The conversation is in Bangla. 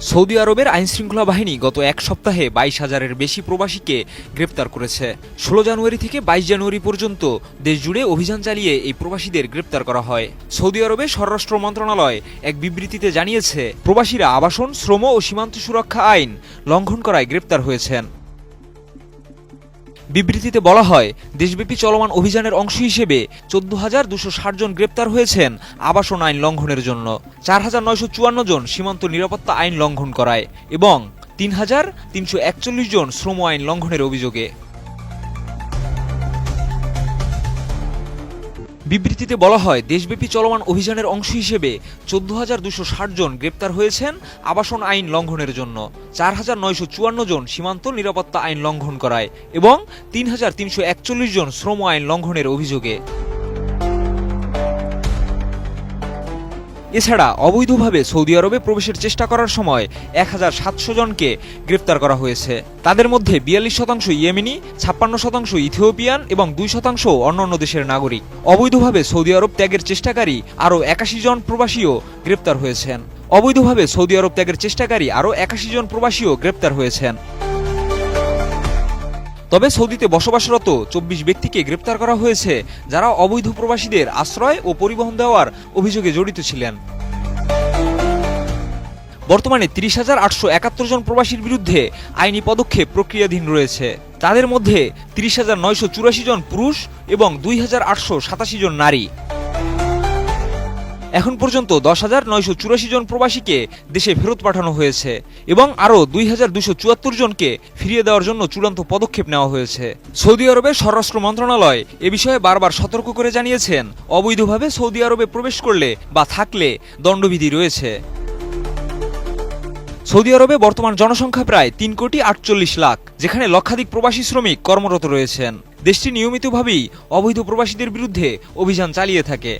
সৌদি আরবের আইনশৃঙ্খলা বাহিনী গত এক সপ্তাহে 22,000-এর বেশি প্রবাসীকে গ্রেপ্তার করেছে। 16 জানুয়ারি থেকে 22 জানুয়ারি পর্যন্ত দেশজুড়ে অভিযান চালিয়ে এই প্রবাসীদের গ্রেপ্তার করা হয়। সৌদি আরবের স্বরাষ্ট্র মন্ত্রণালয় এক বিবৃতিতে জানিয়েছে, প্রবাসীরা আবাসন, শ্রম ও সীমান্ত সুরক্ষা আইন লঙ্ঘন করায় গ্রেপ্তার হয়েছেন। বিবৃতিতে বলা হয়, দেশব্যাপী চলমান অভিযানের অংশ হিসেবে 14,260 জন গ্রেপ্তার হয়েছেন আবাসন আইন লঙ্ঘনের জন্য, 4,954 জন সীমান্ত নিরাপত্তা আইন লঙ্ঘন করায় এবং 3,341 জন শ্রম আইন লঙ্ঘনের অভিযোগে। বিবৃতিতে বলা হয়, দেশব্যাপী চলমান অভিযানের অংশ হিসেবে 14,260 জন গ্রেপ্তার হয়েছেন আবাসন আইন লঙ্ঘনের জন্য, 4,954 জন সীমান্ত নিরাপত্তা আইন লঙ্ঘন করায় এবং 3,341 জন শ্রম আইন লঙ্ঘনের অভিযোগে। এছাড়া অবৈধভাবে সৌদি আরবে প্রবেশের চেষ্টা করার সময় 1,700 জনকে গ্রেপ্তার করা হয়েছে। তাদের মধ্যে 42% ইয়েমেনি, 56% ইথিওপিয়ান এবং 2% অন্যান্য দেশের নাগরিক। অবৈধভাবে সৌদি আরব ত্যাগের চেষ্টাকারী আরও 81 জন প্রবাসীও গ্রেপ্তার হয়েছেন। গ্রেপ্তার হয়েছেন। তবে সৌদিতে বসবাসরত 24 ব্যক্তিকে গ্রেপ্তার করা হয়েছে, যারা অবৈধ প্রবাসীদের আশ্রয় ও পরিবহন দেওয়ার অভিযোগে জড়িত ছিলেন। বর্তমানে 30,871 জন প্রবাসীর বিরুদ্ধে আইনি পদক্ষেপ প্রক্রিয়াধীন রয়েছে। তাদের মধ্যে 30,984 জন পুরুষ এবং 2,887 জন নারী। এখন পর্যন্ত 10,984 জন প্রবাসীকে দেশে ফেরত পাঠানো হয়েছে এবং আরও 2,274 জনকে ফিরিয়ে দেওয়ার জন্য চূড়ান্ত পদক্ষেপ নেওয়া হয়েছে। সৌদি আরবের স্বরাষ্ট্র মন্ত্রণালয় এ বিষয়ে বারবার সতর্ক করে জানিয়েছেন, অবৈধভাবে সৌদি আরবে প্রবেশ করলে বা থাকলে দণ্ডবিধি রয়েছে। সৌদি আরবে বর্তমান জনসংখ্যা প্রায় 3,48 লাখ, যেখানে লক্ষাধিক প্রবাসী শ্রমিক কর্মরত রয়েছেন। দেশটি নিয়মিতভাবেই অবৈধ প্রবাসীদের বিরুদ্ধে অভিযান চালিয়ে থাকে।